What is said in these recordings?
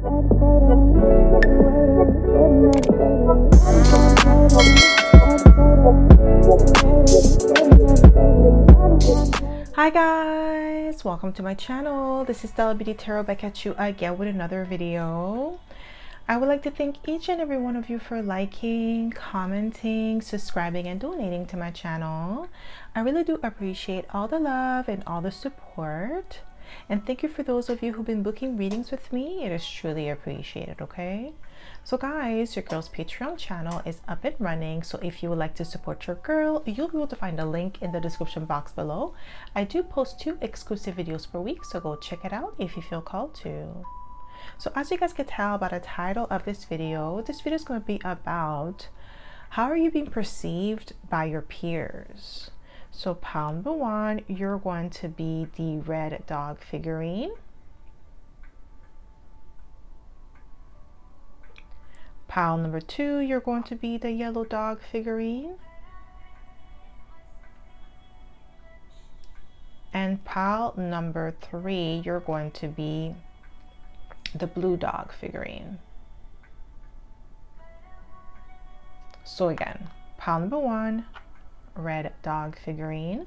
Hi guys, welcome to my channel. This is stellabeautytarot back at you again with another video. I would like to thank each and every one of you for liking, commenting, subscribing, and donating to my channel. I really do appreciate all the love and all the support. And thank you for those of you who've been booking readings with me. It is truly appreciated, okay? So guys, your girl's Patreon channel is up and running. So if you would like to support your girl, you'll be able to find a link in the description box below. I do post 2 exclusive videos per week, so go check it out if you feel called to. So as you guys can tell by the title of this video is going to be about how are you being perceived by your peers. So pile number 1, you're going to be the red dog figurine. Pile number 2, you're going to be the yellow dog figurine. And pile number 3, you're going to be the blue dog figurine. So again, pile number 1, red dog figurine.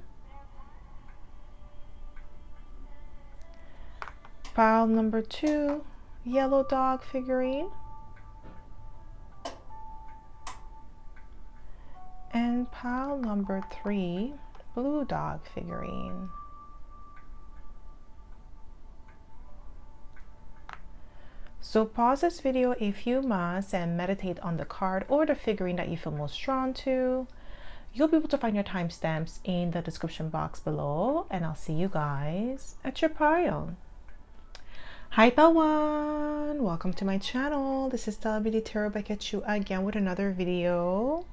Pile number 2, yellow dog figurine. And pile number 3, blue dog figurine. So pause this video if you must and meditate on the card or the figurine that you feel most drawn to. You'll be able to find your timestamps in the description box below, and I'll see you guys at your pile. Hi pile 1, welcome to my channel. This is stellabeautytarot back at you again with another video.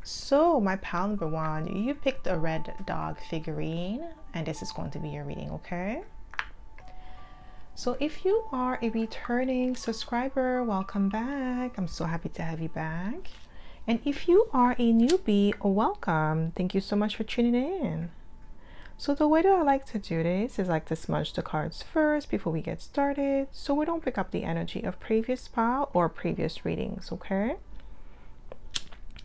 So my pile number 1, you picked a red dog figurine, and this is going to be your reading, okay? So if you are a returning subscriber, welcome back. I'm so happy to have you back. And if you are a newbie, welcome. Thank you so much for tuning in. So the way that I like to do this is like to smudge the cards first before we get started, so we don't pick up the energy of previous pile or previous readings, okay?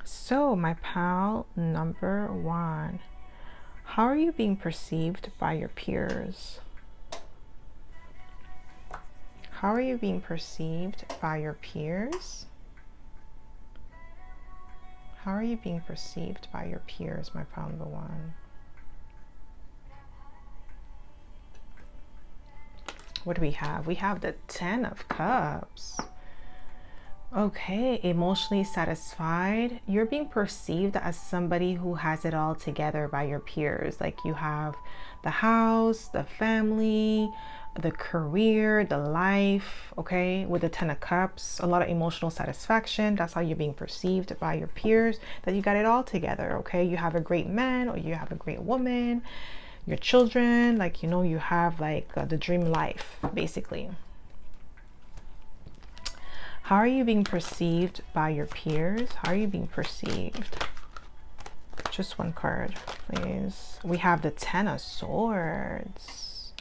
So my pile number 1, how are you being perceived by your peers? How are you being perceived by your peers? How are you being perceived by your peers, my pile number 1? What do we have? We have the 10 of Cups. Okay, emotionally satisfied. You're being perceived as somebody who has it all together by your peers. Like you have the house, the family, the career, the life, okay? With the 10 of Cups, a lot of emotional satisfaction. That's how you're being perceived by your peers, that you got it all together, okay? You have a great man or you have a great woman, your children, like, you know, you have like the dream life, basically. How are you being perceived by your peers? How are you being perceived? Just one card, please. We have the 10 of Swords.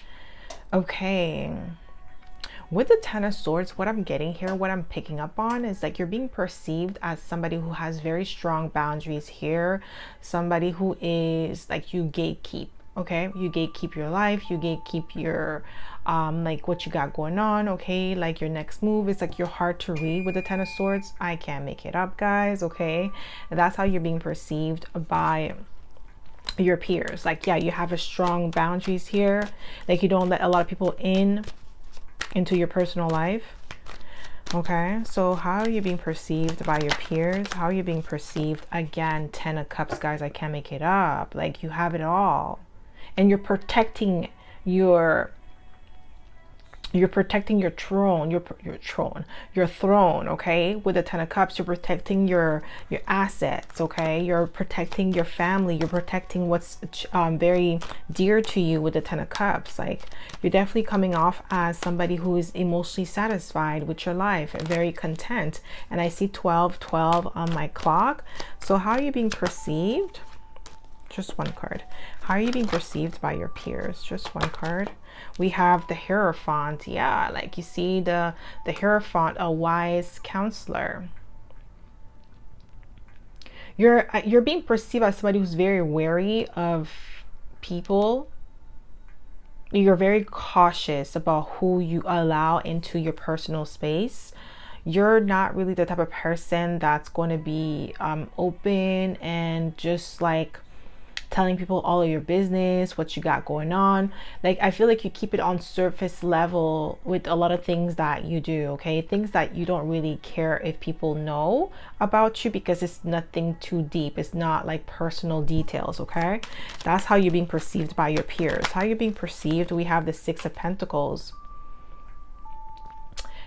Okay. With the 10 of Swords, what I'm getting here, what I'm picking up on is like you're being perceived as somebody who has very strong boundaries here. Somebody who is like, you gatekeep. Okay, you gatekeep your life, you gatekeep your like what you got going on, okay? Like your next move is like you're hard to read with the 10 of Swords. I can't make it up, guys, okay? And that's how you're being perceived by your peers. Like, yeah, you have a strong boundaries here. Like you don't let a lot of people into your personal life. Okay, so how are you being perceived by your peers? How are you being perceived? Again, 10 of Cups, guys, I can't make it up. Like you have it all. And you're protecting your throne, your throne, okay? With the 10 of Cups, you're protecting your assets, okay? You're protecting your family, you're protecting what's very dear to you with the 10 of Cups. Like you're definitely coming off as somebody who is emotionally satisfied with your life, very content. And I see 12 on my clock. So how are you being perceived? Just one card. How are you being perceived by your peers? Just one card. We have the Hierophant. Yeah, like you see the Hierophant, a wise counselor. You're being perceived as somebody who's very wary of people. You're very cautious about who you allow into your personal space. You're not really the type of person that's going to be open and just like telling people all of your business, what you got going on. Like, I feel like you keep it on surface level with a lot of things that you do, okay? Things that you don't really care if people know about you because it's nothing too deep. It's not like personal details, okay? That's how you're being perceived by your peers. How you're being perceived, we have the Six of Pentacles.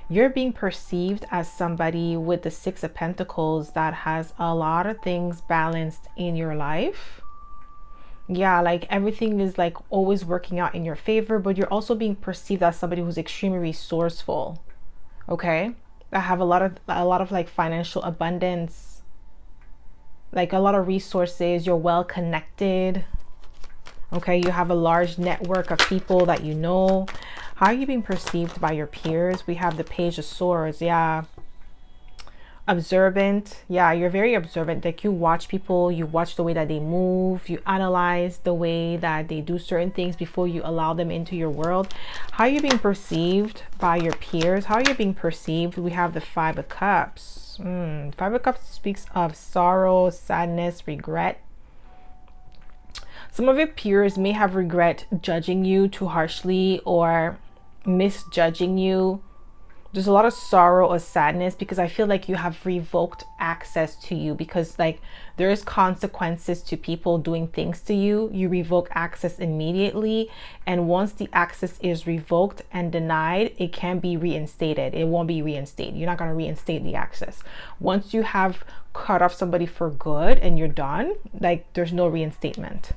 You're being perceived as somebody with the Six of Pentacles that has a lot of things balanced in your life. Yeah, like everything is like always working out in your favor, but you're also being perceived as somebody who's extremely resourceful. Okay, I have a lot of like financial abundance, like a lot of resources. You're well connected. Okay, you have a large network of people that you know. How are you being perceived by your peers? We have the Page of Swords. Yeah. Observant. Yeah, you're very observant. Like you watch people, you watch the way that they move, you analyze the way that they do certain things before you allow them into your world. How are you being perceived by your peers? How are you being perceived? We have the Five of Cups. Five of Cups speaks of sorrow, sadness, regret. Some of your peers may have regret judging you too harshly or misjudging you. There's a lot of sorrow or sadness because I feel like you have revoked access to you because like there is consequences to people doing things to you. You revoke access immediately. And once the access is revoked and denied, it can be reinstated. It won't be reinstated. You're not going to reinstate the access. Once you have cut off somebody for good and you're done, like there's no reinstatement.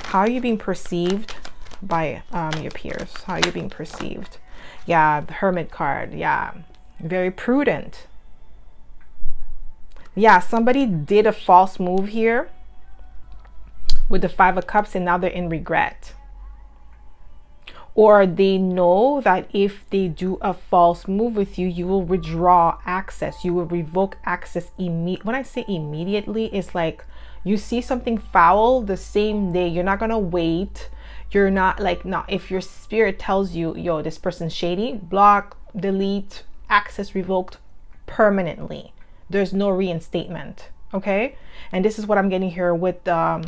How are you being perceived by your peers? How are you being perceived? Yeah, the Hermit card. Yeah, very prudent. Yeah, somebody did a false move here with the Five of Cups and now they're in regret. Or they know that if they do a false move with you, you will withdraw access. You will revoke access immediately. When I say immediately, it's like you see something foul the same day. You're not going to wait. You're not like, not if your spirit tells you, yo, this person's shady, block, delete, access revoked permanently. There's no reinstatement. Okay. And this is what I'm getting here with the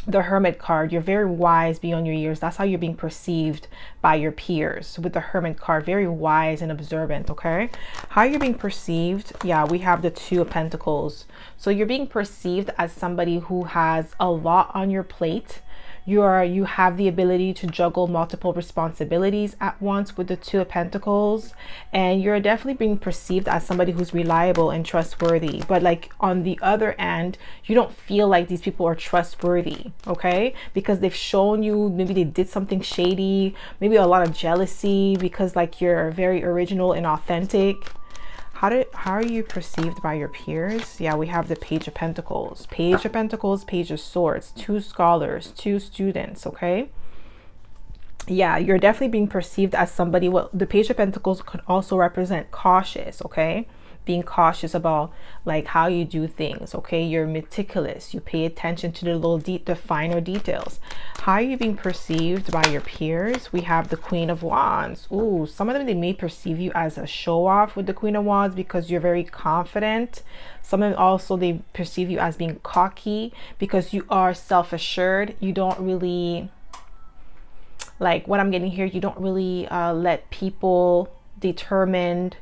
Hermit card. You're very wise beyond your years. That's how you're being perceived by your peers with the Hermit card. Very wise and observant. Okay. How you're being perceived. Yeah, we have the Two of Pentacles. So you're being perceived as somebody who has a lot on your plate. You have the ability to juggle multiple responsibilities at once with the Two of Pentacles, and you're definitely being perceived as somebody who's reliable and trustworthy. But like on the other end, you don't feel like these people are trustworthy, okay? Because they've shown you, maybe they did something shady, maybe a lot of jealousy because like you're very original and authentic. How are you perceived by your peers? Yeah, we have the Page of Pentacles. Page of Pentacles, Page of Swords, two scholars, two students, okay? Yeah, you're definitely being perceived as somebody, well, the Page of Pentacles could also represent cautious, okay? Being cautious about like how you do things, okay? You're meticulous. You pay attention to the finer details. How are you being perceived by your peers? We have the Queen of Wands. Ooh, some of them, they may perceive you as a show-off with the Queen of Wands because you're very confident. Some of them also, they perceive you as being cocky because you are self-assured. You don't really, like what I'm getting here, you don't really let people determine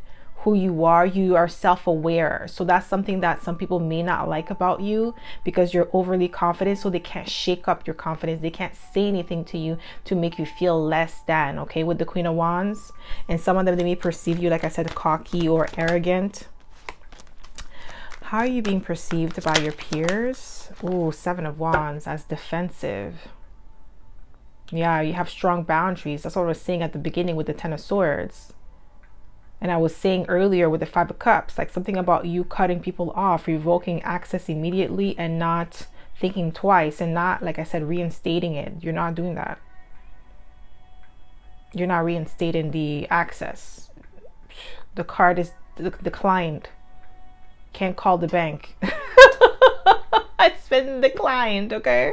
who you are. You are self-aware. So that's something that some people may not like about you because you're overly confident. So they can't shake up your confidence. They can't say anything to you to make you feel less than, okay, with the Queen of Wands. And some of them, they may perceive you, like I said, cocky or arrogant. How are you being perceived by your peers? Ooh, Seven of Wands, as defensive. Yeah, you have strong boundaries. That's what I was saying at the beginning with the Ten of Swords. And I was saying earlier with the Five of Cups, like something about you cutting people off, revoking access immediately and not thinking twice and not, like I said, reinstating it. You're not doing that. You're not reinstating the access. The card is declined. Can't call the bank. It's been declined, okay?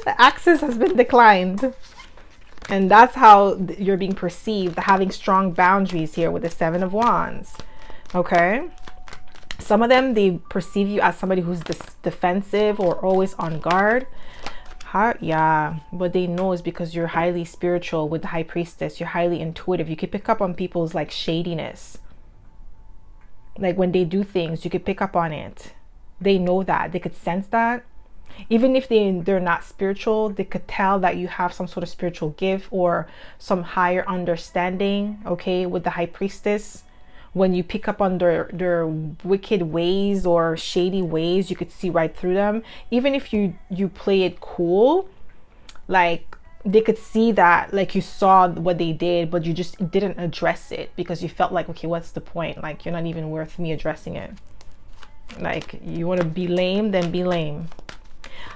The access has been declined. And that's how you're being perceived, having strong boundaries here with the Seven of Wands, okay? Some of them, they perceive you as somebody who's defensive or always on guard. Yeah, what they know is because you're highly spiritual with the High Priestess. You're highly intuitive. You can pick up on people's like shadiness. Like when they do things, you could pick up on it. They know that. They could sense that. Even if they're not spiritual, they could tell that you have some sort of spiritual gift or some higher understanding, okay, with the High Priestess. When you pick up on their wicked ways or shady ways, you could see right through them. Even if you play it cool, like they could see that, like you saw what they did, but you just didn't address it because you felt like, okay, what's the point? Like, you're not even worth me addressing it. Like, you want to be lame, then be lame.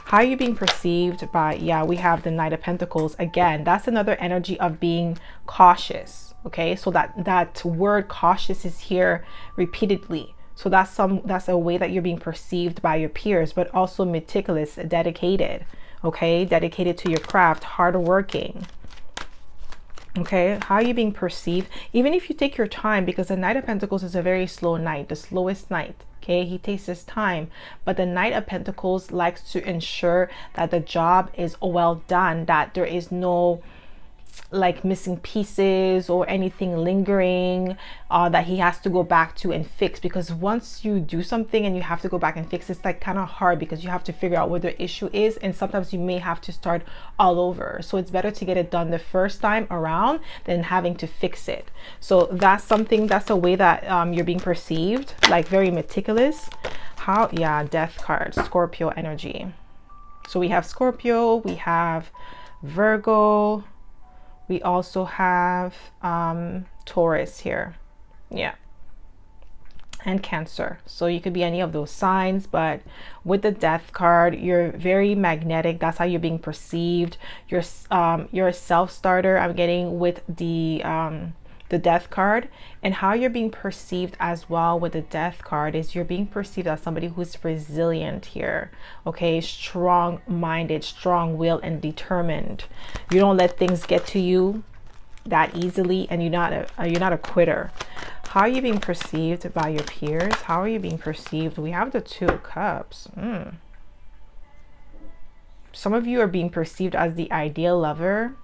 How are you being perceived by, yeah, we have the Knight of Pentacles. Again, that's another energy of being cautious. Okay, so that word cautious is here repeatedly. So that's a way that you're being perceived by your peers, but also meticulous, dedicated. Okay, dedicated to your craft, hardworking. Okay, how are you being perceived? Even if you take your time, because the Knight of Pentacles is a very slow knight, the slowest knight. Okay, he takes his time, but the Knight of Pentacles likes to ensure that the job is well done, that there is no like missing pieces or anything lingering that he has to go back to and fix. Because once you do something and you have to go back and fix, it's like kind of hard because you have to figure out what the issue is, and sometimes you may have to start all over. So it's better to get it done the first time around than having to fix it. So that's something, that's a way that you're being perceived, like very meticulous. How, yeah, Death card, Scorpio energy. So we have Scorpio, we have Virgo, we also have Taurus here, yeah, and Cancer. So you could be any of those signs, but with the Death card, you're very magnetic. That's how you're being perceived. You're a self-starter, I'm getting, with the Death card. And how you're being perceived as well with the Death card is you're being perceived as somebody who's resilient here, okay, strong-minded, strong-willed, and determined. You don't let things get to you that easily, and you're not a quitter. How are you being perceived by your peers? How are you being perceived? We have the Two of Cups. Some of you are being perceived as the ideal lover.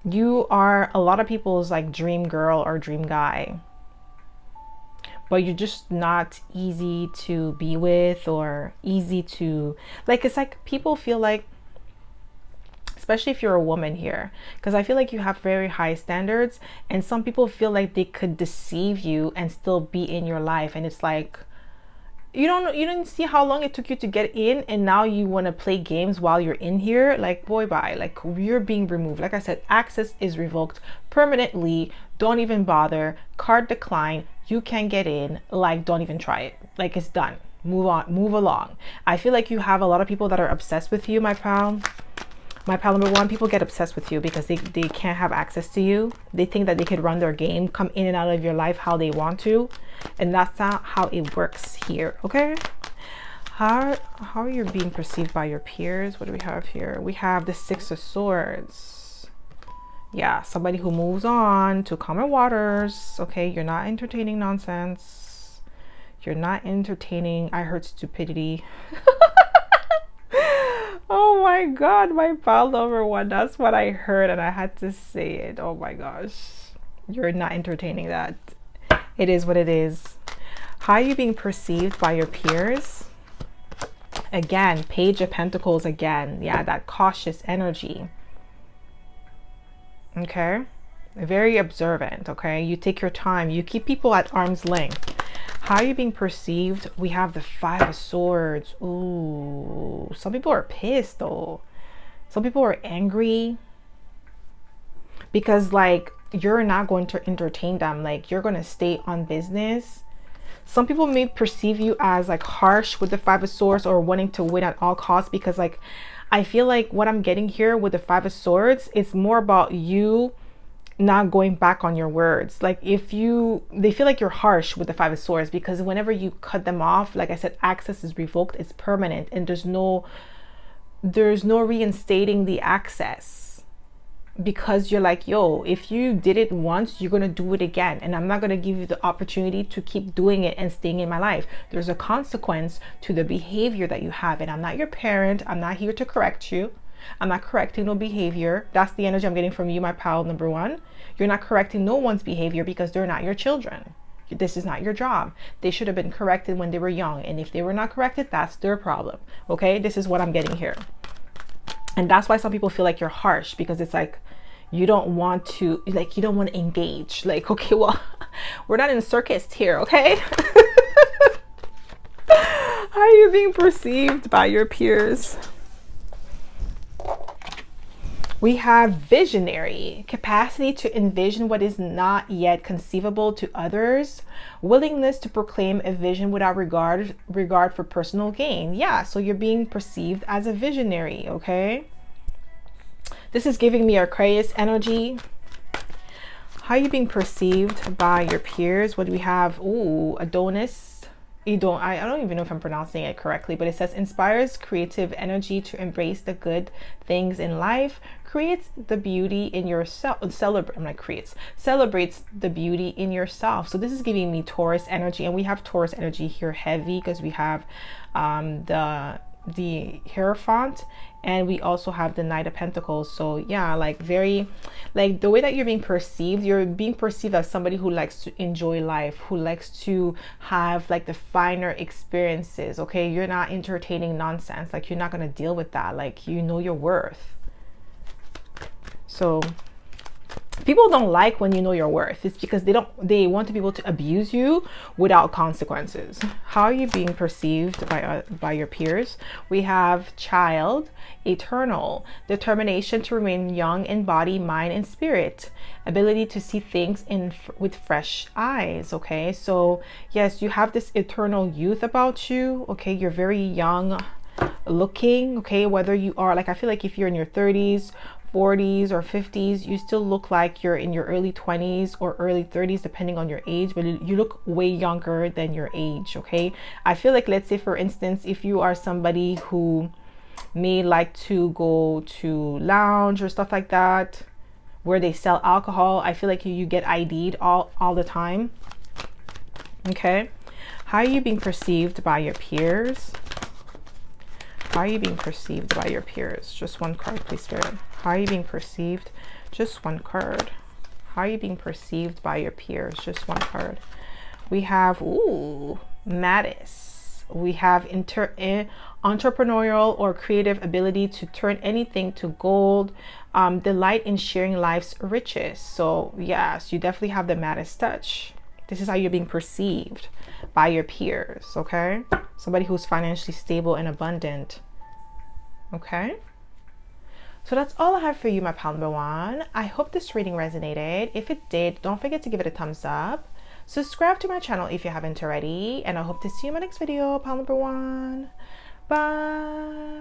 You are a lot of people's like dream girl or dream guy, but you're just not easy to be with or easy to, like, it's like people feel like, especially if you're a woman here, because I feel like you have very high standards, and some people feel like they could deceive you and still be in your life, and it's like, you don't see how long it took you to get in, and now you want to play games while you're in here. Like, boy, bye. Like, you're being removed. Like I said, access is revoked permanently. Don't even bother. Card decline. You can't get in. Like, don't even try it. Like, it's done. Move on, move along. I feel like you have a lot of people that are obsessed with you, my pal. My pal number one, people get obsessed with you because they can't have access to you. They think that they could run their game, come in and out of your life how they want to. And that's not how it works here, okay? How are you being perceived by your peers? What do we have here? We have the Six of Swords. Yeah, somebody who moves on to calmer waters, okay? You're not entertaining nonsense. You're not entertaining, I heard stupidity. Oh my God, my pal number one, that's what I heard and I had to say it. Oh my gosh, you're not entertaining that. It is what it is. How are you being perceived by your peers? Again, Page of Pentacles again. Yeah, that cautious energy. Okay, very observant. Okay, you take your time, you keep people at arm's length. How are you being perceived? We have the Five of Swords. Ooh, some people are pissed though. Some people are angry because like you're not going to entertain them. Like you're going to stay on business. Some people may perceive you as like harsh with the Five of Swords or wanting to win at all costs, because like I feel like what I'm getting here with the Five of Swords, it's more about you not going back on your words. Like they feel like you're harsh with the Five of Swords, because whenever you cut them off, like I said, access is revoked, it's permanent, and there's no reinstating the access, because you're like, yo, if you did it once, you're gonna do it again, and I'm not gonna give you the opportunity to keep doing it and staying in my life. There's a consequence to the behavior that you have, and I'm not your parent. I'm not here to correct you. I'm not correcting no behavior. That's the energy I'm getting from you, my pal number one. You're not correcting no one's behavior because they're not your children. This is not your job. They should have been corrected when they were young, and if they were not corrected, that's their problem. Okay, this is what I'm getting here. And that's why some people feel like you're harsh, because it's like you don't want to engage. Like, okay, well, we're not in circus here, okay? How are you being perceived by your peers? We have visionary, capacity to envision what is not yet conceivable to others, willingness to proclaim a vision without regard for personal gain. Yeah, so you're being perceived as a visionary, okay? This is giving me Aquarius energy. How are you being perceived by your peers? What do we have? Ooh, Adonis. I don't even know if I'm pronouncing it correctly, but it says inspires creative energy to embrace the good things in life, creates the beauty in yourself, celebrates the beauty in yourself. So this is giving me Taurus energy, and we have Taurus energy here heavy because we have the Hierophant, and we also have the Knight of Pentacles. So yeah, like very, like the way that you're being perceived as somebody who likes to enjoy life, who likes to have like the finer experiences. Okay, you're not entertaining nonsense. Like you're not going to deal with that. Like you know your worth. So people don't like when you know your worth. It's because they want to be able to abuse you without consequences. How are you being perceived by your peers? We have child, eternal, determination to remain young in body, mind, and spirit, ability to see things with fresh eyes. Okay, so yes, you have this eternal youth about you. Okay, you're very young looking. Okay, whether you are like, I feel like if you're in your 30s, 40s or 50s, you still look like you're in your early 20s or early 30s depending on your age, but you look way younger than your age. Okay, I feel like, let's say for instance, if you are somebody who may like to go to lounge or stuff like that where they sell alcohol, I feel like you get ID'd all the time. Okay, how are you being perceived by your peers? How are you being perceived by your peers? Just one card, please, Spirit. How are you being perceived? Just one card. How are you being perceived by your peers? Just one card. We have, ooh, Mattis. We have entrepreneurial or creative ability to turn anything to gold. Delight in sharing life's riches. So yes, you definitely have the Mattis touch. This is how you're being perceived by your peers, okay? Somebody who's financially stable and abundant, okay? So that's all I have for you, my pal number one. I hope this reading resonated. If it did, don't forget to give it a thumbs up. Subscribe to my channel if you haven't already, and I hope to see you in my next video, pal number one. Bye.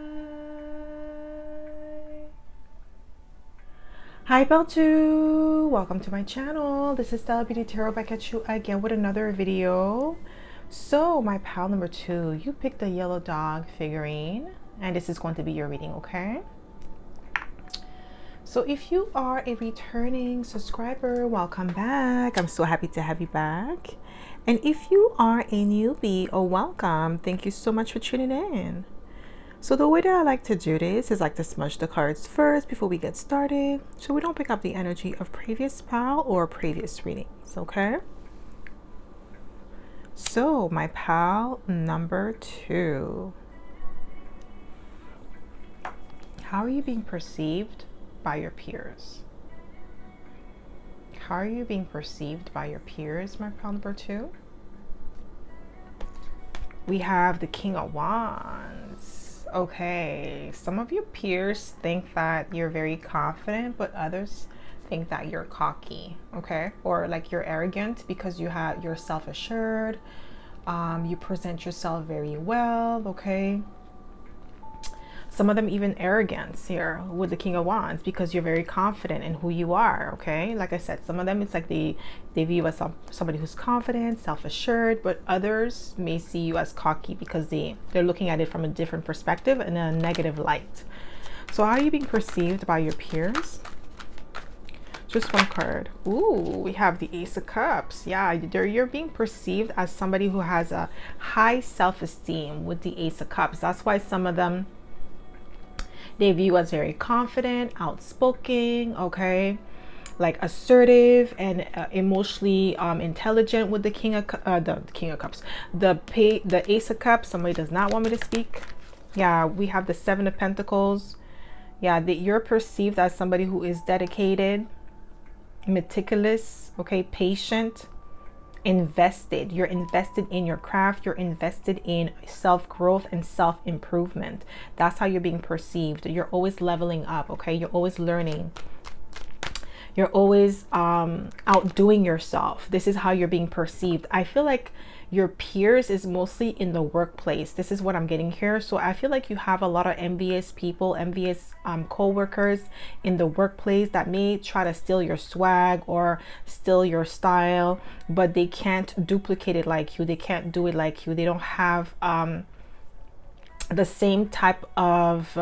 Hi pal two, welcome to my channel. This is Stella Beauty Tarot back at you again with another video. So my pal number two, you picked a yellow dog figurine, and this is going to be your reading, okay? So if you are a returning subscriber, welcome back. I'm so happy to have you back. And if you are a newbie, oh welcome. Thank you so much for tuning in. So the way that I like to do this is like to smudge the cards first before we get started, so we don't pick up the energy of previous pal or previous readings, okay? So my pal number two, how are you being perceived by your peers? How are you being perceived by your peers, my pal number two? We have the King of Wands. Okay, some of your peers think that you're very confident, but others think that you're cocky, okay? Or like you're arrogant because you're self-assured. You present yourself very well, okay? Some of them even arrogance here with the King of Wands, because you're very confident in who you are, okay? Like I said, some of them, it's like they view you as somebody who's confident, self-assured, but others may see you as cocky because they're looking at it from a different perspective and a negative light. So how are you being perceived by your peers? Just one card. Ooh, we have the Ace of Cups. Yeah, you're being perceived as somebody who has a high self-esteem with the Ace of Cups. That's why some of them, they view as very confident, outspoken, okay? Like assertive and emotionally intelligent with the King of Cups. The Ace of Cups, somebody does not want me to speak. Yeah, we have the Seven of Pentacles. Yeah, you're perceived as somebody who is dedicated, meticulous, okay, patient, invested. You're invested in your craft. You're invested in self-growth and self-improvement. That's how you're being perceived. You're always leveling up, okay? You're always learning. You're always outdoing yourself. This is how you're being perceived. I feel like your peers is mostly in the workplace. This is what I'm getting here. So I feel like you have a lot of envious people, envious co-workers in the workplace that may try to steal your swag or steal your style, but they can't duplicate it like you. They can't do it like you. They don't have the same type of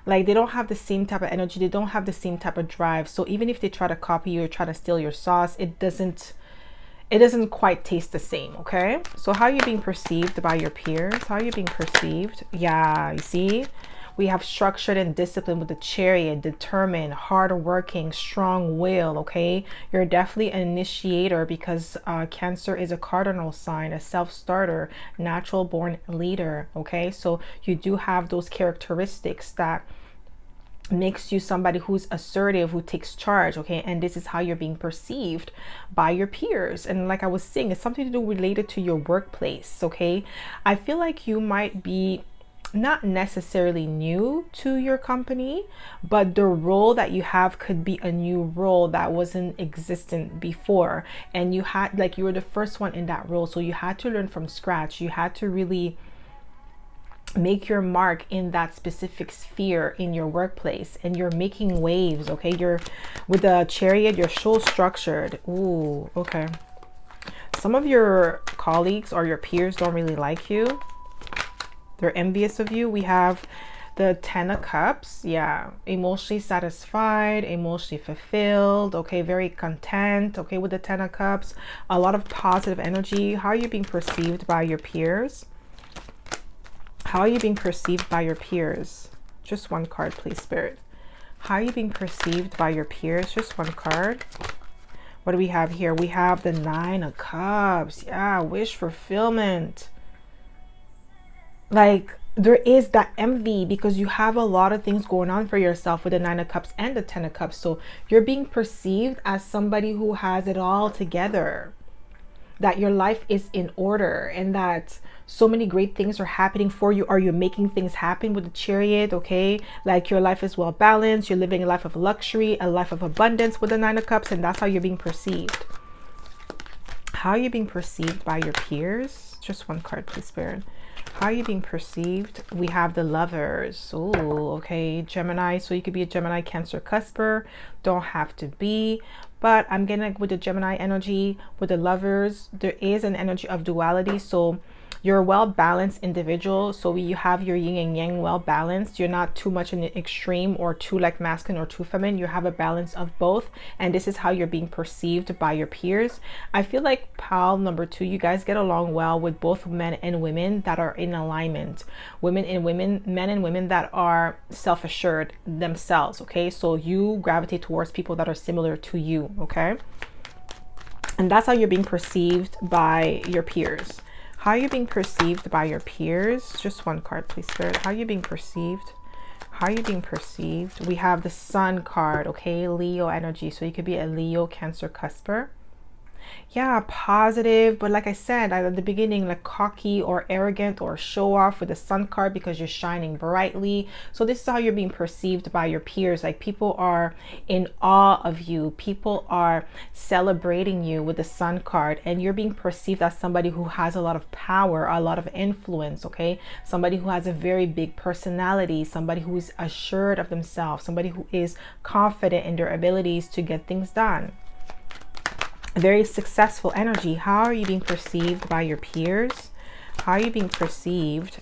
like, they don't have the same type of energy. They don't have the same type of drive. So even if they try to copy you or try to steal your sauce, it doesn't quite taste the same, okay? So how are you being perceived by your peers? How are you being perceived? Yeah, you see? We have structured and disciplined with the Chariot, determined, hardworking, strong will, okay? You're definitely an initiator because Cancer is a cardinal sign, a self-starter, natural born leader, okay? So you do have those characteristics that makes you somebody who's assertive, who takes charge, okay? And this is how you're being perceived by your peers. And like I was saying, it's something to do related to your workplace, okay? I feel like you might be not necessarily new to your company, but the role that you have could be a new role that wasn't existent before, and you had, like, you were the first one in that role, so you had to learn from scratch. You had to really make your mark in that specific sphere in your workplace, and you're making waves, okay? You're with the Chariot, you're so structured. Ooh, okay. Some of your colleagues or your peers don't really like you. They're envious of you. We have the Ten of Cups. Yeah, emotionally satisfied, emotionally fulfilled, okay? Very content, okay? With the Ten of Cups, a lot of positive energy. How are you being perceived by your peers? How are you being perceived by your peers? Just one card, please, Spirit. How are you being perceived by your peers? Just one card. What do we have here? We have the Nine of Cups. Yeah, wish fulfillment. Like, there is that envy because you have a lot of things going on for yourself with the Nine of Cups and the Ten of Cups. So you're being perceived as somebody who has it all together, that your life is in order, and that so many great things are happening for you, or you're making things happen with the Chariot, okay? Like, your life is well balanced. You're living a life of luxury, a life of abundance with the Nine of Cups, and that's how you're being perceived. How are you being perceived by your peers? Just one card, please, Spirit. How are you being perceived? We have the Lovers. Oh, okay, Gemini. So you could be a Gemini, Cancer, Cusper. Don't have to be. But I'm getting, like, with the Gemini energy, with the Lovers, there is an energy of duality. So you're a well-balanced individual. So you have your yin and yang well-balanced. You're not too much in the extreme or too, like, masculine or too feminine. You have a balance of both. And this is how you're being perceived by your peers. I feel like pile number 2, you guys get along well with both men and women that are in alignment. Men and women that are self-assured themselves, okay? So you gravitate towards people that are similar to you, okay? And that's how you're being perceived by your peers. How are you being perceived by your peers? Just one card, please, Spirit. How are you being perceived? How are you being perceived? We have the Sun card, okay? Leo energy. So you could be a Leo, Cancer, Cusper. Yeah, positive, but like I said at the beginning, like cocky or arrogant or show off with the sun card because you're shining brightly. So this is how you're being perceived by your peers. Like people are in awe of you, people are celebrating you with the sun card, and you're being perceived as somebody who has a lot of power, a lot of influence. Okay, somebody who has a very big personality, somebody who is assured of themselves, somebody who is confident in their abilities to get things done. Very successful energy. How are you being perceived by your peers? How are you being perceived?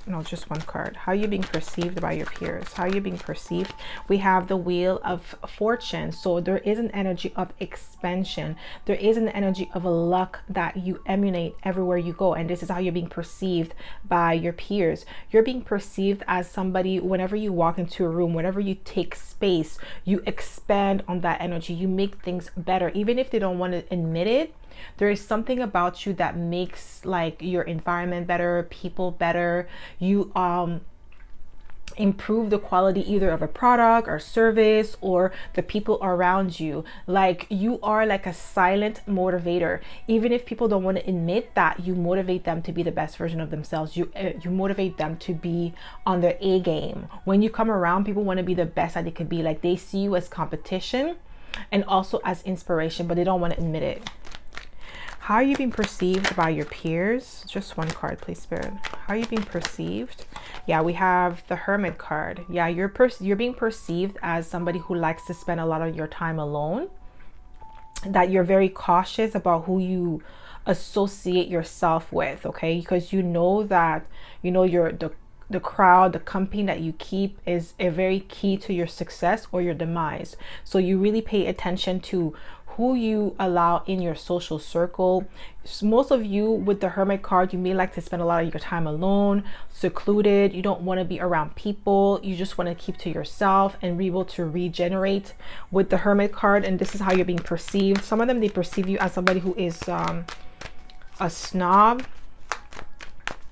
No, just one card. How are you being perceived by your peers? How are you being perceived? We have the Wheel of Fortune. So there is an energy of expansion. There is an energy of a luck that you emanate everywhere you go. And this is how you're being perceived by your peers. You're being perceived as somebody, whenever you walk into a room, whenever you take space, you expand on that energy. You make things better. Even if they don't want to admit it, there is something about you that makes like your environment better, people better. You improve the quality either of a product or service or the people around you. Like you are like a silent motivator. Even if people don't want to admit that, you motivate them to be the best version of themselves. You motivate them to be on their A game. When you come around, people want to be the best that they could be. Like they see you as competition and also as inspiration, but they don't want to admit it. How are you being perceived by your peers? Just one card, please, Spirit. How are you being perceived? Yeah, we have the Hermit card. Yeah, you're being perceived as somebody who likes to spend a lot of your time alone. That you're very cautious about who you associate yourself with, okay? Because you know that, you know, the crowd, the company that you keep is a very key to your success or your demise. So you really pay attention to who you allow in your social circle. Most of you with the Hermit card, you may like to spend a lot of your time alone, secluded. You don't want to be around people. You just want to keep to yourself and be able to regenerate with the Hermit card. And this is how you're being perceived. Some of them, they perceive you as somebody who is a snob.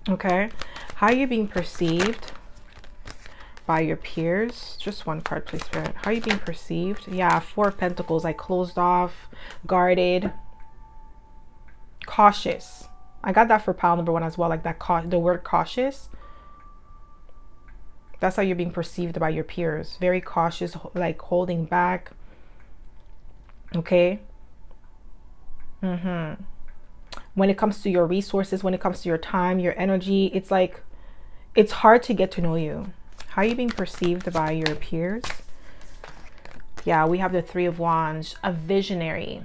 Okay, how are you being perceived by your peers? Just one card, please, Spirit. How are you being perceived? Yeah, Four of Pentacles, like closed off, guarded, cautious. I got that for pile number 1 as well, like that, the word cautious. That's how you're being perceived by your peers. Very cautious, like holding back. Okay. When it comes to your resources, when it comes to your time, your energy, it's like, it's hard to get to know you. How are you being perceived by your peers? Yeah, we have the Three of Wands, a visionary,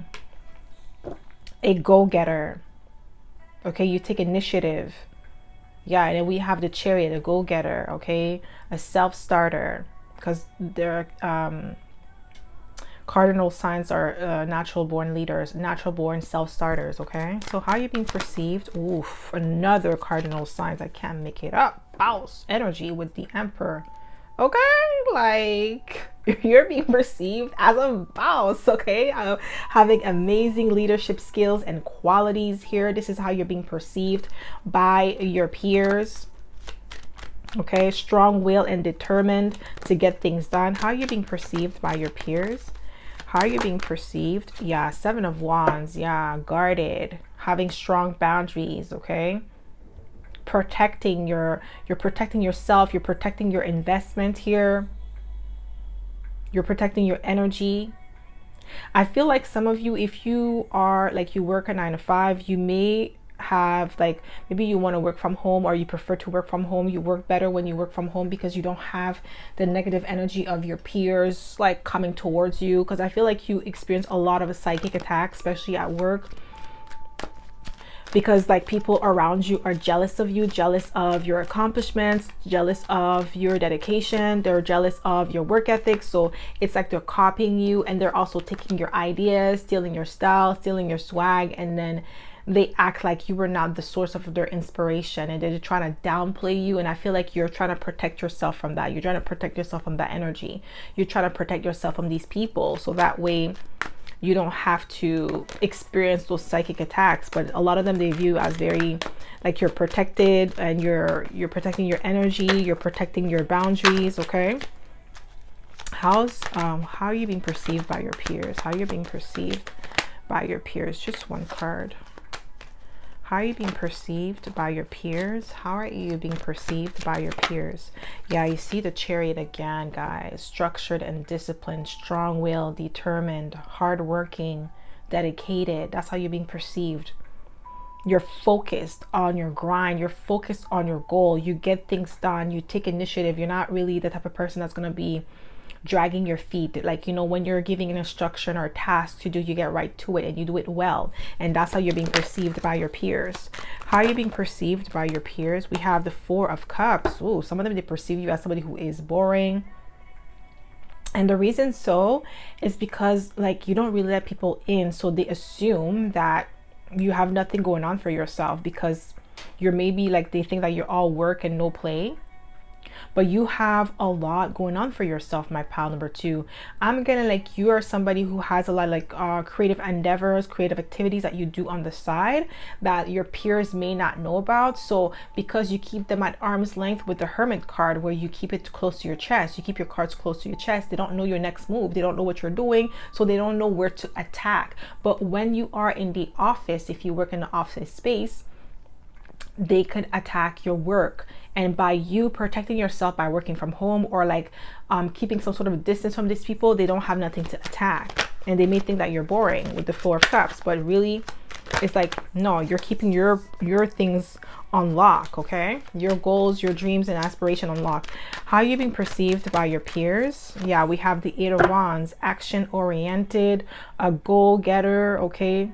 a go-getter. Okay, you take initiative. Yeah, and then we have the Chariot, a go-getter, okay? A self-starter, because they're cardinal signs are natural born leaders, natural born self-starters, okay? So how are you being perceived? Oof, another cardinal signs. I can't make it up. Boss energy with the Emperor. Okay, like you're being perceived as a boss, okay? Having amazing leadership skills and qualities here. This is how you're being perceived by your peers. Okay, strong will and determined to get things done. How are you being perceived by your peers? How are you being perceived? Yeah, Seven of Wands. Yeah, guarded, having strong boundaries, okay? You're protecting yourself, you're protecting your investment here. You're protecting your energy. I feel like some of you, if you are like you work a 9 to 5, you may have like, maybe you want to work from home or you prefer to work from home. You work better when you work from home because you don't have the negative energy of your peers like coming towards you, because I feel like you experience a lot of a psychic attack, especially at work, because like people around you are jealous of you, jealous of your accomplishments, jealous of your dedication. They're jealous of your work ethic. So it's like they're copying you, and they're also taking your ideas, stealing your style, stealing your swag, and then they act like you were not the source of their inspiration, and they're trying to downplay you. And I feel like you're trying to protect yourself from that. You're trying to protect yourself from that energy. You're trying to protect yourself from these people, so that way you don't have to experience those psychic attacks. But a lot of them, they view as very like you're protected, and you're protecting your energy, you're protecting your boundaries. Okay, how are you being perceived by your peers? How are you being perceived by your peers? Just one card. How are you being perceived by your peers? How are you being perceived by your peers? Yeah, you see the Chariot again, guys. Structured and disciplined, strong-willed, determined, hardworking, dedicated. That's how you're being perceived. You're focused on your grind. You're focused on your goal. You get things done. You take initiative. You're not really the type of person that's going to be dragging your feet. Like, you know, when you're giving an instruction or a task to do, you get right to it and you do it well. And that's how you're being perceived by your peers. How are you being perceived by your peers? We have the Four of Cups. Ooh, some of them, they perceive you as somebody who is boring. And the reason so is because, like, you don't really let people in. So they assume that you have nothing going on for yourself because you're maybe like, they think that you're all work and no play. But you have a lot going on for yourself, my pal number 2. I'm gonna, like, you are somebody who has a lot of, like, creative endeavors, creative activities that you do on the side that your peers may not know about. So because you keep them at arm's length with the Hermit card, where you keep it close to your chest, you keep your cards close to your chest, they don't know your next move, they don't know what you're doing, so they don't know where to attack. But when you are in the office, if you work in the office space, they could attack your work. And by you protecting yourself by working from home, or like keeping some sort of distance from these people, they don't have nothing to attack. And they may think that you're boring with the Four of Cups, but really it's like, no, you're keeping your things on lock, okay? Your goals, your dreams and aspiration on lock. How are you being perceived by your peers? Yeah, we have the Eight of Wands, action oriented, a goal-getter, okay?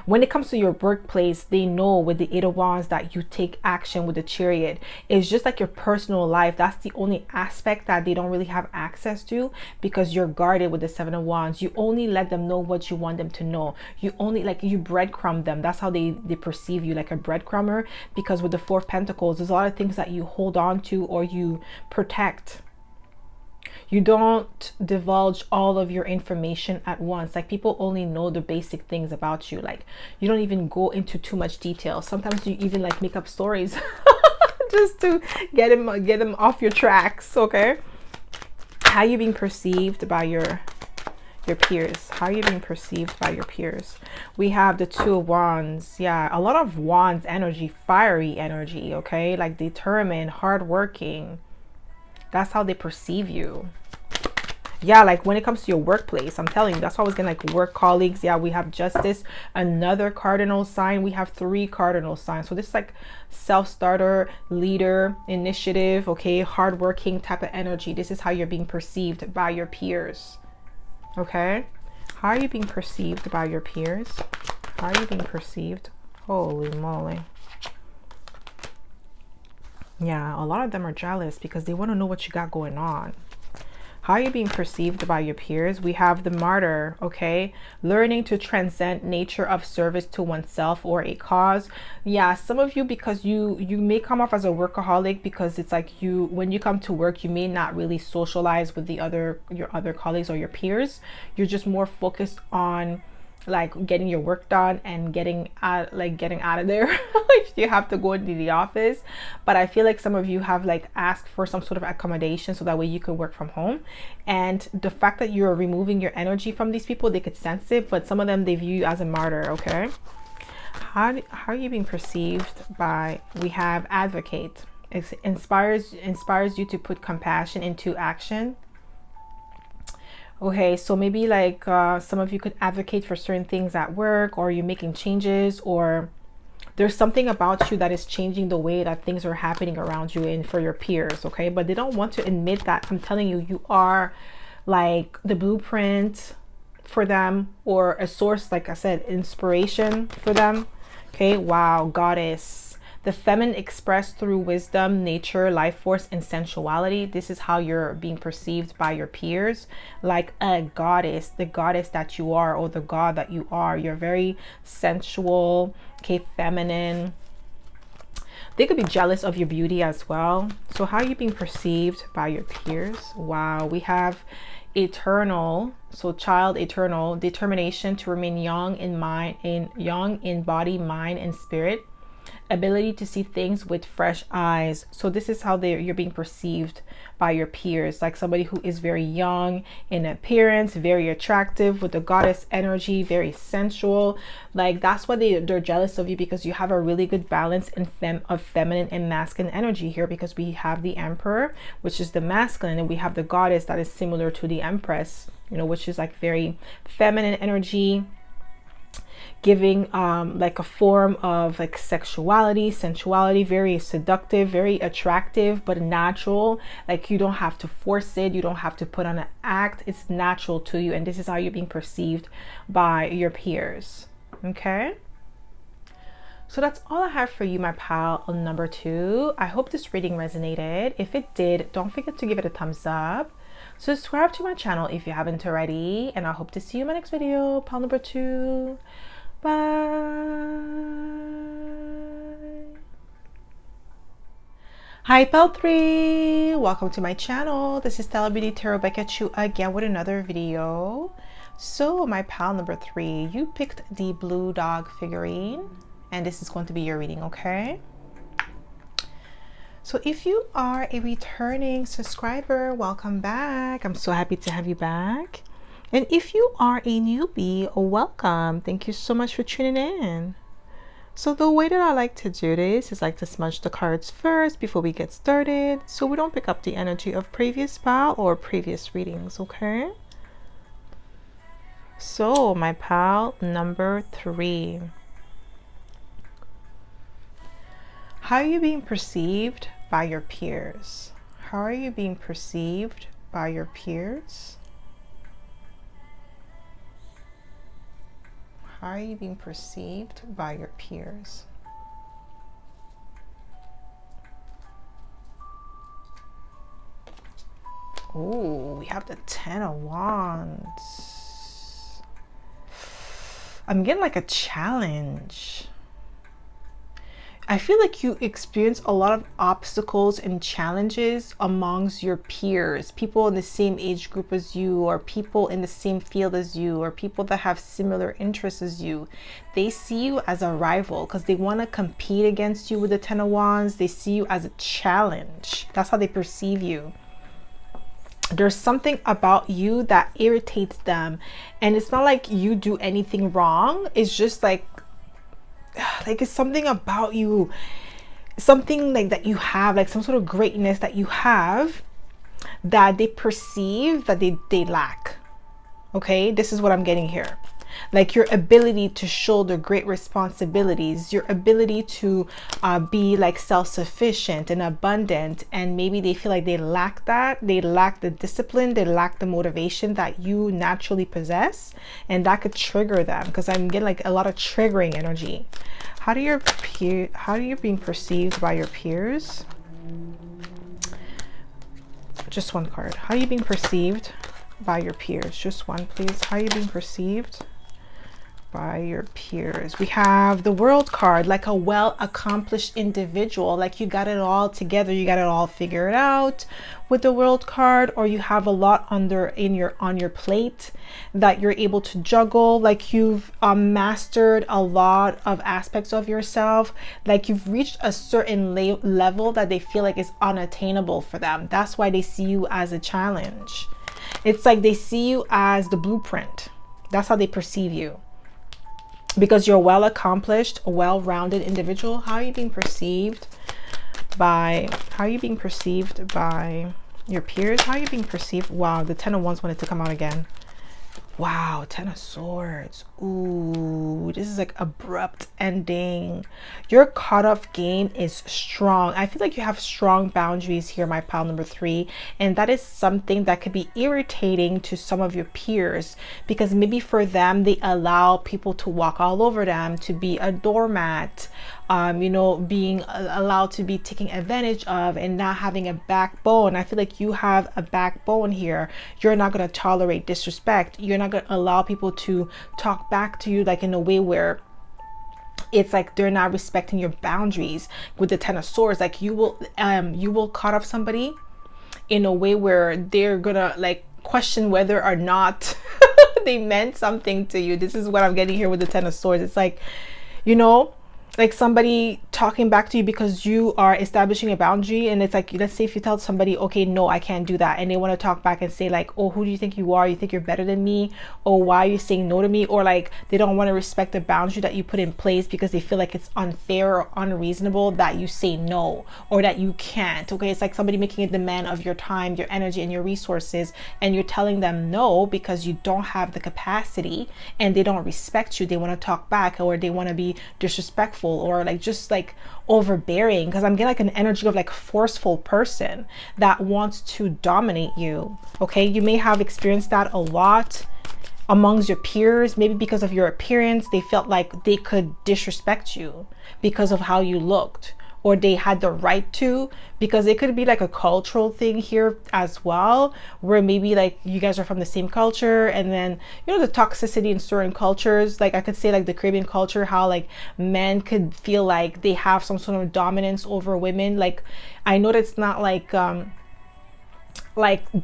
When it comes to your workplace, they know with the Eight of Wands that you take action with the Chariot. It's just like your personal life. That's the only aspect that they don't really have access to, because you're guarded with the Seven of Wands. You only let them know what you want them to know. You only, like, you breadcrumb them. That's how they perceive you, like a breadcrumber. Because with the Four of Pentacles, there's a lot of things that you hold on to or you protect. You don't divulge all of your information at once. Like, people only know the basic things about you. Like, you don't even go into too much detail. Sometimes you even like make up stories just to get them off your tracks. Okay. How are you being perceived by your peers? How are you being perceived by your peers? We have the Two of Wands. Yeah, a lot of Wands energy, fiery energy. Okay, like determined, hardworking. That's how they perceive you. Yeah, like when it comes to your workplace, I'm telling you, that's always gonna, like, work colleagues. Yeah, we have Justice, another cardinal sign. We have 3 cardinal signs. So this is like self-starter, leader, initiative, okay, hardworking type of energy. This is how you're being perceived by your peers. Okay, how are you being perceived by your peers? How are you being perceived? Holy moly. Yeah, a lot of them are jealous because they want to know what you got going on. How are you being perceived by your peers? We have the Martyr, okay? Learning to transcend nature of service to oneself or a cause. Yeah, some of you, because you may come off as a workaholic, because it's like when you come to work, you may not really socialize with your other colleagues or your peers. You're just more focused on, like, getting your work done and getting out of there if you have to go into the office. But I feel like some of you have, like, asked for some sort of accommodation so that way you can work from home. And the fact that you're removing your energy from these people, they could sense it. But some of them, they view you as a martyr. Okay, how are you being perceived by? We have Advocate. It inspires you to put compassion into action. Okay, so maybe like some of you could advocate for certain things at work, or you're making changes, or there's something about you that is changing the way that things are happening around you and for your peers. Okay, but they don't want to admit that. I'm telling you, you are like the blueprint for them, or a source, like I said, inspiration for them. Okay, wow, Goddess. The feminine expressed through wisdom, nature, life force, and sensuality. This is how you're being perceived by your peers, like a goddess, the goddess that you are, or the god that you are. You're very sensual, okay, feminine. They could be jealous of your beauty as well. So how are you being perceived by your peers? Wow, we have eternal, so child, eternal, determination to remain young in body, mind, and spirit. ability to see things with fresh eyes. So this is how you're being perceived by your peers, like somebody who is very young in appearance, very attractive with the goddess energy, very sensual. Like that's why they're jealous of you, because you have a really good balance of feminine and masculine energy here, because we have the Emperor, which is the masculine, and we have the goddess that is similar to the Empress, you know, which is like very feminine energy, giving like a form of like sexuality, sensuality, very seductive, very attractive, but natural. Like you don't have to force it, you don't have to put on an act, it's natural to you. And this is how you're being perceived by your peers. Okay, so that's all I have for you, my pal number 2. I hope this reading resonated. If it did, don't forget to give it a thumbs up. Subscribe to my channel if you haven't already, and I hope to see you in my next video, pal number 2. Bye. Hi pal 3, welcome to my channel. This is stellabeautytarot back at you again with another video. So my pal number 3, you picked the blue dog figurine, and this is going to be your reading, okay? So if you are a returning subscriber, welcome back. I'm so happy to have you back. And if you are a newbie, welcome. Thank you so much for tuning in. So the way that I like to do this is like to smudge the cards first before we get started, so we don't pick up the energy of previous pal or previous readings, okay? So my pal number 3. How are you being perceived by your peers? How are you being perceived by your peers? How are you being perceived by your peers? Oh, we have the 10 of Wands. I'm getting like a challenge. I feel like you experience a lot of obstacles and challenges amongst your peers, people in the same age group as you, or people in the same field as you, or people that have similar interests as you. They see you as a rival because they want to compete against you with the 10 of Wands. They see you as a challenge. That's how they perceive you. There's something about you that irritates them, and it's not like you do anything wrong. It's just like it's something about you, something like that you have, like some sort of greatness that you have that they perceive that they lack. Okay, this is what I'm getting here. Like your ability to shoulder great responsibilities, your ability to be like self-sufficient and abundant, and maybe they feel like they lack that. They lack the discipline, they lack the motivation that you naturally possess, and that could trigger them, because I'm getting like a lot of triggering energy. How are you being perceived by your peers? Just one card. How are you being perceived by your peers? Just one, please. How are you being perceived by your peers? We have the World card, like a well-accomplished individual, like you got it all together, you got it all figured out with the World card, or you have a lot on your plate that you're able to juggle, like you've mastered a lot of aspects of yourself, like you've reached a certain level that they feel like is unattainable for them. That's why they see you as a challenge. It's like they see you as the blueprint. That's how they perceive you, because you're a well-accomplished, well-rounded individual. How are you being perceived by your peers? How are you being perceived? Wow, the 10 of Wands wanted to come out again. Wow, 10 of Swords. Ooh, this is like abrupt ending. Your cutoff game is strong. I feel like you have strong boundaries here, my pal number 3, and that is something that could be irritating to some of your peers, because maybe for them they allow people to walk all over them, to be a doormat, you know, being allowed to be taken advantage of, and not having a backbone. I feel like you have a backbone here. You're not going to tolerate disrespect. You're not going to allow people to talk back to you like in a way where it's like they're not respecting your boundaries. With the 10 of Swords, like you will cut off somebody in a way where they're gonna like question whether or not they meant something to you. This is what I'm getting here with the 10 of Swords. It's like, you know, like somebody talking back to you because you are establishing a boundary. And it's like, let's say if you tell somebody, okay, no, I can't do that, and they want to talk back and say like, oh, who do you think you are? You think you're better than me? Or why are you saying no to me? Or like they don't want to respect the boundary that you put in place because they feel like it's unfair or unreasonable that you say no, or that you can't. Okay, it's like somebody making a demand of your time, your energy, and your resources, and you're telling them no because you don't have the capacity, and they don't respect you. They want to talk back, or they want to be disrespectful, or like just like overbearing, because I'm getting like an energy of like forceful person that wants to dominate you. Okay, you may have experienced that a lot amongst your peers, maybe because of your appearance. They felt like they could disrespect you because of how you looked, or they had the right to, because it could be like a cultural thing here as well, where maybe like you guys are from the same culture, and then you know the toxicity in certain cultures, like I could say like the Caribbean culture, how like men could feel like they have some sort of dominance over women. Like I know that's not like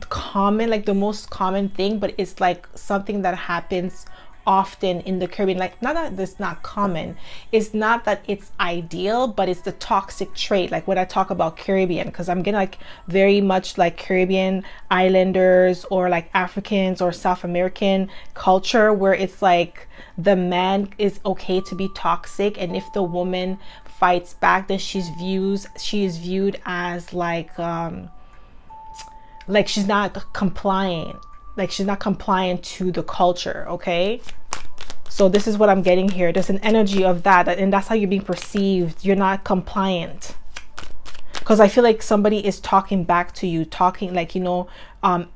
common, like the most common thing, but it's like something that happens often in the Caribbean. Like not that it's not common, it's not that it's ideal, but it's the toxic trait. Like when I talk about Caribbean, because I'm getting like very much like Caribbean islanders, or like Africans or South American culture, where it's like the man is okay to be toxic, and if the woman fights back, then she is viewed as like she's not compliant, like she's not compliant to the culture. Okay, so this is what I'm getting here. There's an energy of that, and that's how you're being perceived. You're not compliant, because I feel like somebody is talking back to you, talking like, you know,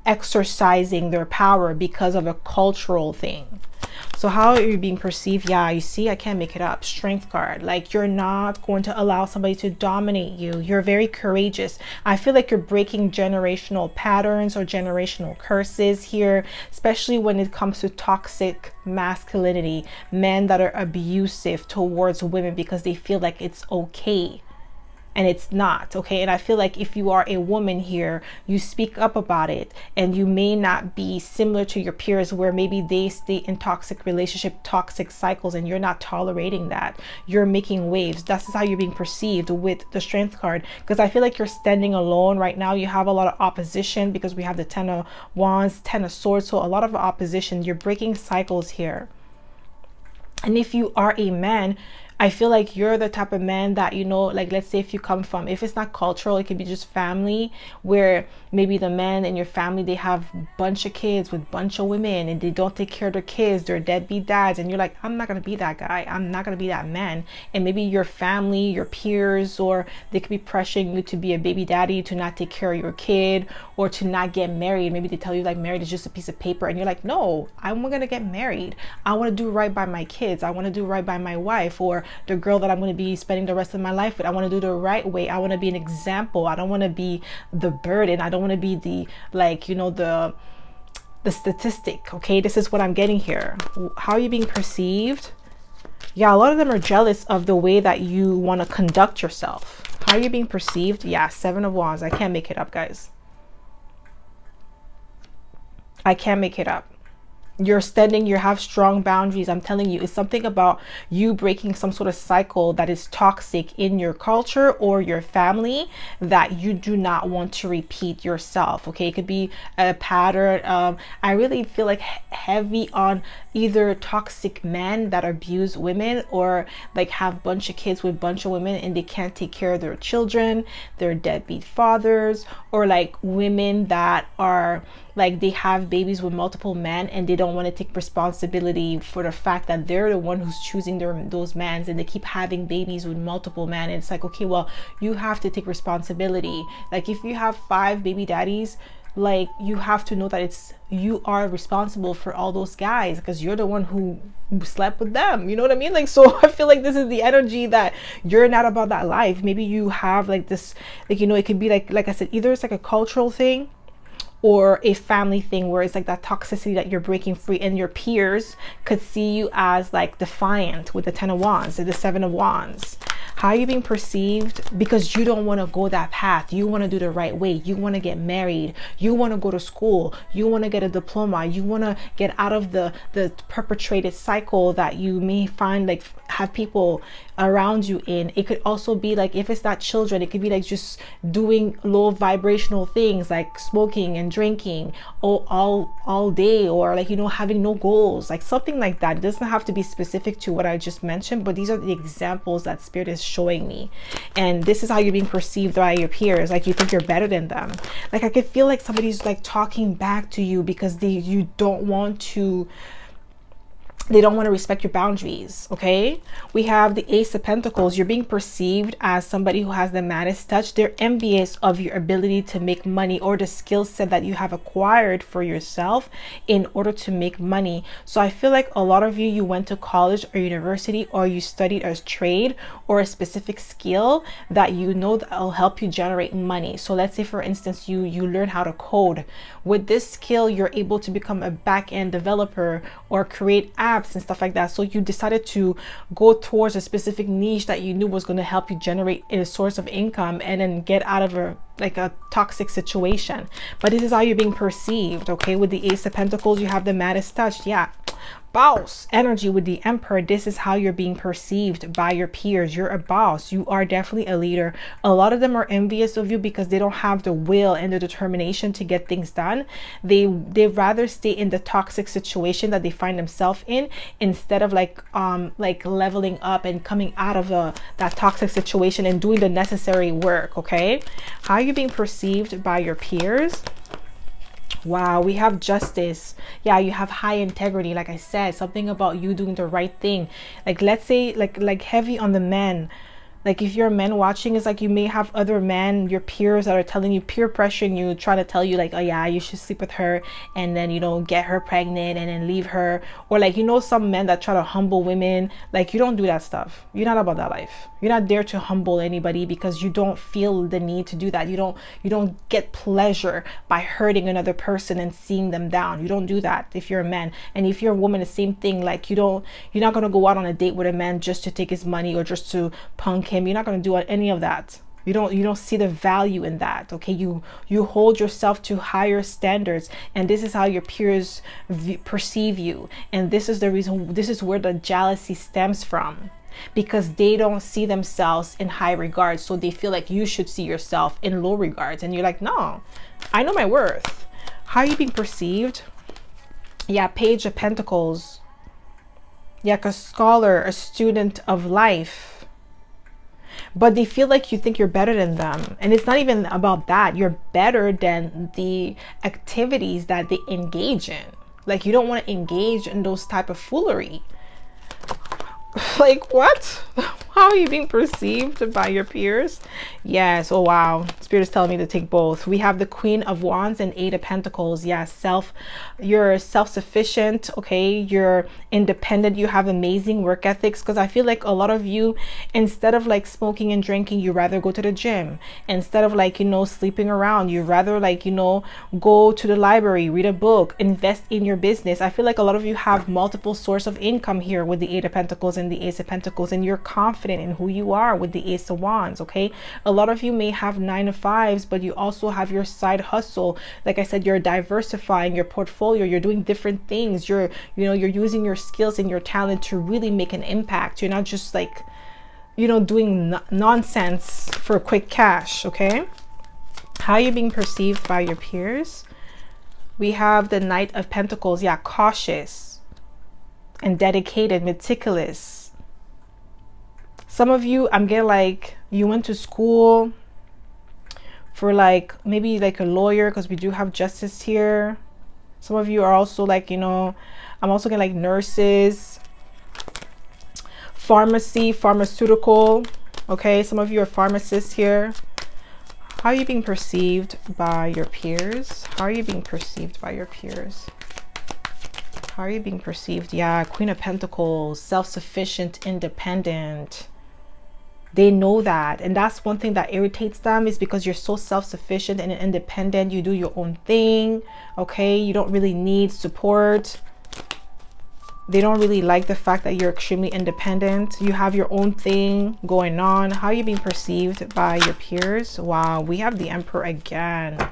exercising their power because of a cultural thing. So how are you being perceived? Yeah, you see, I can't make it up. Strength card. Like you're not going to allow somebody to dominate you. You're very courageous. I feel like you're breaking generational patterns or generational curses here, especially when it comes to toxic masculinity, men that are abusive towards women because they feel like it's okay. And it's not okay. And I feel like if you are a woman here, you speak up about it, and you may not be similar to your peers, where maybe they stay in toxic relationship, toxic cycles, and you're not tolerating that. You're making waves. That's how you're being perceived with the strength card, because I feel like you're standing alone right now. You have a lot of opposition because we have the 10 of wands, 10 of swords, so a lot of opposition. You're breaking cycles here. And if you are a man, I feel like you're the type of man that, you know, like let's say if you come from, if it's not cultural, it could be just family, where maybe the men in your family, they have a bunch of kids with a bunch of women, and they don't take care of their kids, they're deadbeat dads, and you're like, I'm not going to be that guy, I'm not going to be that man. And maybe your family, your peers, or they could be pressuring you to be a baby daddy, to not take care of your kid, or to not get married. Maybe they tell you like married is just a piece of paper, and you're like, no, I'm going to get married. I want to do right by my kids. I want to do right by my wife, or the girl that I'm going to be spending the rest of my life with. I want to do the right way. I want to be an example. I don't want to be the burden. I don't want to be the, like, you know, the statistic. Okay, this is what I'm getting here. How are you being perceived? Yeah, a lot of them are jealous of the way that you want to conduct yourself. How are you being perceived? Yeah, 7 of wands. I can't make it up, guys. I can't make it up. You're standing, you have strong boundaries. I'm telling you, it's something about you breaking some sort of cycle that is toxic in your culture or your family that you do not want to repeat yourself. Okay, it could be a pattern. I really feel like heavy on either toxic men that abuse women, or like have a bunch of kids with a bunch of women and they can't take care of their children, they're deadbeat fathers, or like women that are like they have babies with multiple men and they don't want to take responsibility for the fact that they're the one who's choosing those mans, and they keep having babies with multiple men. And it's like, okay, well, you have to take responsibility. Like if you have 5 baby daddies, like you have to know that you are responsible for all those guys, because you're the one who slept with them, you know what I mean? Like, so I feel like this is the energy that you're not about that life. Maybe you have like this, like, you know, it could be like I said, either it's like a cultural thing or a family thing, where it's like that toxicity that you're breaking free, and your peers could see you as like defiant with the 10 of wands and the 7 of wands. How are you being perceived? Because you don't want to go that path. You want to do the right way. You want to get married. You want to go to school. You want to get a diploma. You want to get out of the perpetrated cycle that you may find, like have people around you in. It could also be like, if it's not children, it could be like just doing low vibrational things like smoking and drinking all day, or like, you know, having no goals, like something like that. It doesn't have to be specific to what I just mentioned, but these are the examples that Spirit is showing me. And this is how you're being perceived by your peers. Like, you think you're better than them. Like, I could feel like somebody's like talking back to you because they don't want to respect your boundaries. Okay, we have the Ace of Pentacles. You're being perceived as somebody who has the Midas touch. They're envious of your ability to make money, or the skill set that you have acquired for yourself in order to make money. So I feel like a lot of you went to college or university, or you studied a trade or a specific skill that you know that will help you generate money. So let's say, for instance, you learn how to code. With this skill, you're able to become a back-end developer or create apps and stuff like that. So you decided to go towards a specific niche that you knew was going to help you generate a source of income and then get out of a toxic situation. But this is how you're being perceived. Okay, with the Ace of Pentacles, you have the Midas touch. Yeah, boss energy with the Emperor. This is how you're being perceived by your peers. You're a boss. You are definitely a leader. A lot of them are envious of you because they don't have the will and the determination to get things done. They rather stay in the toxic situation that they find themselves in, instead of like leveling up and coming out of that toxic situation and doing the necessary work. Okay, how are you being perceived by your peers? Wow, we have Justice. Yeah, you have high integrity. Like I said, something about you doing the right thing. Like, let's say like heavy on the men. Like, if you're a man watching, it's like you may have other men, your peers, that are telling you, peer pressuring you, trying to tell you like, oh yeah, you should sleep with her, and then, you know, get her pregnant and then leave her. Or like, you know, some men that try to humble women. Like, you don't do that stuff. You're not about that life. You're not there to humble anybody, because you don't feel the need to do that. You don't get pleasure by hurting another person and seeing them down. You don't do that if you're a man. And if you're a woman, the same thing. Like, you're not gonna go out on a date with a man just to take his money or just to punk him. You're not going to do any of that. You don't see the value in that. Okay, you hold yourself to higher standards, and this is how your peers perceive you. And this is the reason, this is where the jealousy stems from, because they don't see themselves in high regards. So they feel like you should see yourself in low regards, and you're like, no, I know my worth. How are you being perceived? Yeah, Page of Pentacles. Yeah, a scholar, a student of life. But they feel like you think you're better than them. And it's not even about that. You're better than the activities that they engage in. Like, you don't want to engage in those type of foolery. Like, what? How are you being perceived by your peers? Yes. Oh wow, Spirit is telling me to take both. We have the Queen of Wands and Eight of Pentacles. Yes, you're self-sufficient. Okay, you're independent. You have amazing work ethics, because I feel like a lot of you, instead of like smoking and drinking, you rather go to the gym. Instead of like, you know, sleeping around, you rather like, you know, go to the library, read a book, invest in your business. I feel like a lot of you have multiple sources of income here with the Eight of Pentacles and the Ace of Pentacles, and you're confident in who you are with the Ace of Wands. Okay, a lot of you may have 9-to-5s, but you also have your side hustle. Like I said, you're diversifying your portfolio. You're doing different things. You're using your skills and your talent to really make an impact. You're not just like, you know, doing nonsense for quick cash. Okay, how are you being perceived by your peers? We have the Knight of Pentacles. Yeah, cautious and dedicated, meticulous. Some of you, I'm getting like you went to school for like maybe like a lawyer, because we do have Justice here. Some of you are also like, you know, I'm also getting like nurses, pharmacy, pharmaceutical. Okay, some of you are pharmacists here. How are you being perceived by your peers? How are you being perceived by your peers? How are you being perceived? Yeah, Queen of Pentacles, self-sufficient, independent. They know that, and that's one thing that irritates them, is because you're so self-sufficient and independent. You do your own thing. Okay, you don't really need support. They don't really like the fact that you're extremely independent. You have your own thing going on. How are you being perceived by your peers? Wow, we have the Emperor again.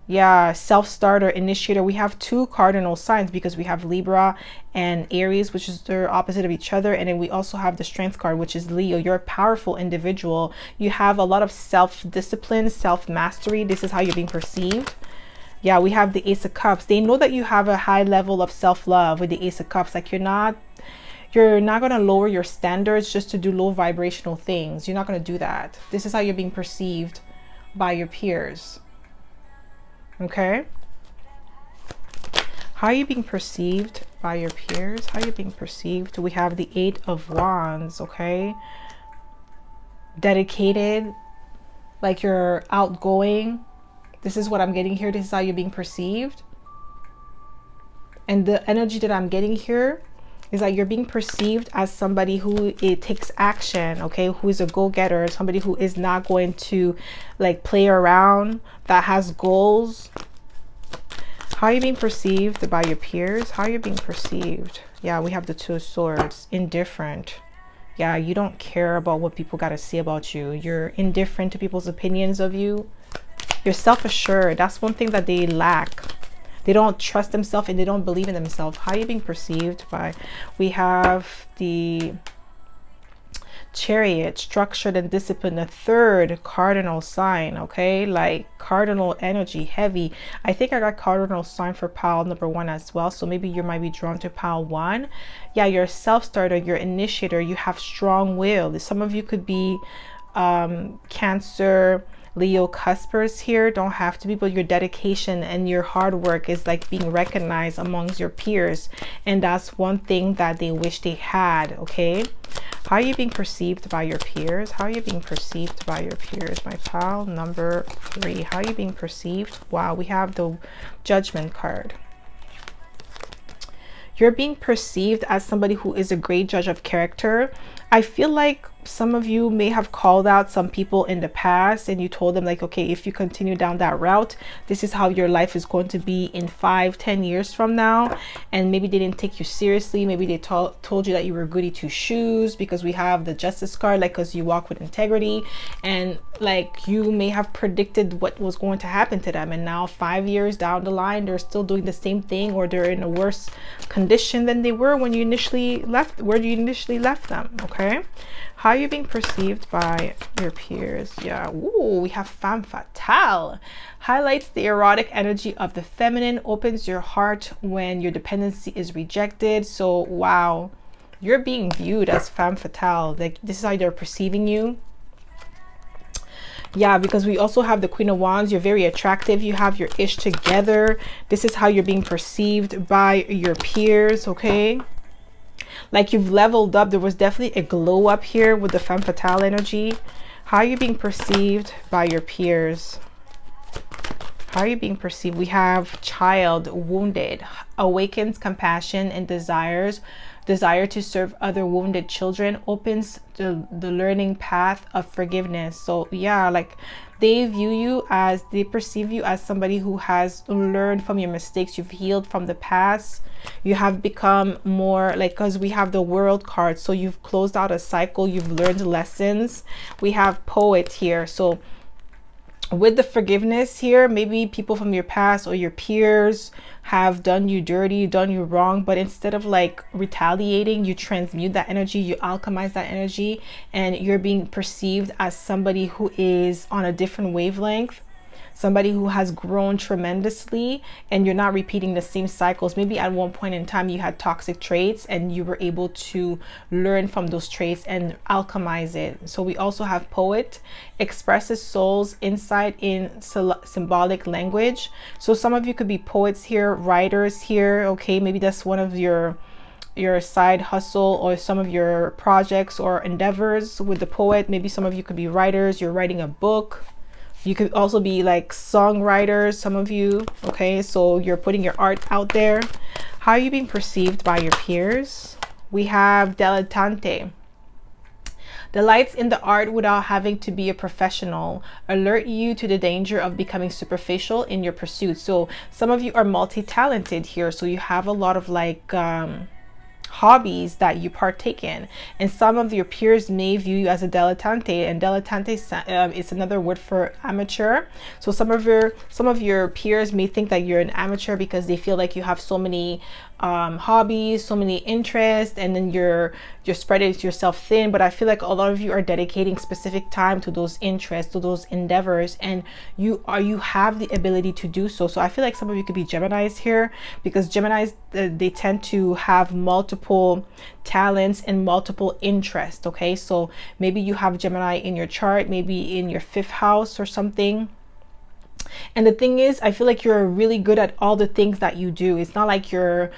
Yeah, self-starter, initiator. We have two cardinal signs because we have Libra and Aries, which is the opposite of each other. And then we also have the strength card, which is Leo. You're a powerful individual. You have a lot of self-discipline, self-mastery. This is how you're being perceived. Yeah, we have the Ace of Cups. They know that you have a high level of self-love with the Ace of Cups. Like you're not going to lower your standards just to do low vibrational things. You're not going to do that. This is how you're being perceived by your peers. Okay, how are you being perceived by your peers? How are you being perceived? We have the Eight of Wands. Okay, dedicated, like you're outgoing. This is what I'm getting here. This is how you're being perceived. And the energy that I'm getting here is that you're being perceived as somebody who takes action, okay, who is a go-getter, somebody who is not going to like play around, that has goals. How are you being perceived by your peers? How are you being perceived? Yeah, we have the Two of Swords. Indifferent. Yeah, you don't care about what people got to say about you. You're indifferent to people's opinions of you. You're self-assured. That's one thing that they lack. They don't trust themselves and they don't believe in themselves. How are you being perceived by? We have the Chariot, structured and disciplined, the third cardinal sign. Okay, like cardinal energy, heavy. I think I got cardinal sign for pile number 1 as well, so maybe you might be drawn to pile 1. Yeah, you're a self-starter, you're initiator, you have strong will. Some of you could be Cancer, Leo cuspers here, don't have to be, but your dedication and your hard work is like being recognized amongst your peers, and that's one thing that they wish they had. Okay, how are you being perceived by your peers? How are you being perceived by your peers? My pile number 3, how are you being perceived? Wow, we have the Judgment card. You're being perceived as somebody who is a great judge of character. I feel like some of you may have called out some people in the past and you told them like, okay, if you continue down that route, this is how your life is going to be in 5-10 years from now. And maybe they didn't take you seriously. Maybe they told you that you were goody two shoes, because we have the Justice card, like, because you walk with integrity, and like you may have predicted what was going to happen to them, and now 5 years down the line they're still doing the same thing, or they're in a worse condition than they were when you initially left, where you initially left them. Okay, how are you being perceived by your peers? Yeah, ooh, we have femme fatale. Highlights the erotic energy of the feminine, opens your heart when your dependency is rejected. So wow, you're being viewed as femme fatale. Like this is how they're perceiving you. Yeah, because we also have the Queen of Wands. You're very attractive. You have your ish together. This is how you're being perceived by your peers. Okay, like you've leveled up. There was definitely a glow up here with the femme fatale energy. How are you being perceived by your peers? How are you being perceived? We have Child, wounded, awakens compassion and desire to serve other wounded children, opens the learning path of forgiveness. So yeah, like they view you as, they perceive you as somebody who has learned from your mistakes. You've healed from the past. You have become more like, because we have the World card, so you've closed out a cycle, you've learned lessons. We have Poet here. So with the forgiveness here, maybe people from your past or your peers have done you dirty, done you wrong, but instead of like retaliating, you transmute that energy, you alchemize that energy, and you're being perceived as somebody who is on a different wavelength, somebody who has grown tremendously, and you're not repeating the same cycles. Maybe at one point in time you had toxic traits and you were able to learn from those traits and alchemize it. So we also have Poet, expresses soul's insight in symbolic language. So some of you could be poets here, writers here. Okay, maybe that's one of your side hustle or some of your projects or endeavors with the Poet. Maybe some of you could be writers, you're writing a book. You could also be like songwriters, some of you. Okay, so you're putting your art out there. How are you being perceived by your peers? We have Dilettante. Delights in the art without having to be a professional. Alert you to the danger of becoming superficial in your pursuit. So some of you are multi-talented here. So you have a lot of like hobbies that you partake in, and some of your peers may view you as a dilettante, and dilettante is another word for amateur. So some of your peers may think that you're an amateur because they feel like you have so many hobbies, so many interests, and then you're spreading yourself thin. But I feel like a lot of you are dedicating specific time to those interests, to those endeavors, and you have the ability to do so. So I feel like some of you could be Geminis here, because Geminis, they tend to have multiple talents and multiple interests. Okay, so maybe you have Gemini in your chart, maybe in your 5th house or something. And the thing is, I feel like you're really good at all the things that you do. It's not like you're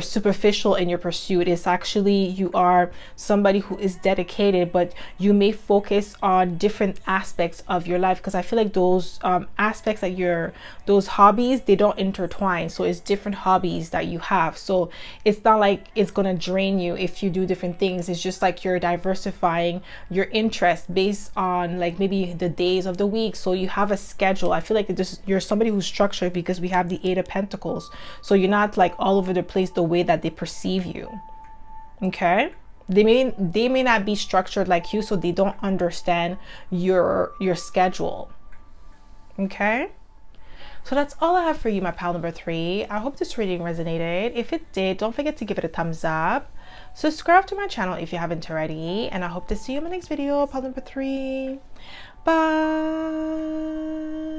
superficial in your pursuit. It's actually, you are somebody who is dedicated, but you may focus on different aspects of your life, because I feel like those aspects that those hobbies, they don't intertwine. So it's different hobbies that you have. So it's not like it's gonna drain you if you do different things. It's just like you're diversifying your interest based on like maybe the days of the week. So you have a schedule. I feel like you're somebody who's structured, because we have the 8 of Pentacles. So you're not like all over the place the way that they perceive you. Okay, they may not be structured like you, so they don't understand your schedule. Okay, so that's all I have for you, my pal number 3. I hope this reading resonated. If it did, don't forget to give it a thumbs up, subscribe to my channel if you haven't already, and I hope to see you in my next video, pal number 3. Bye.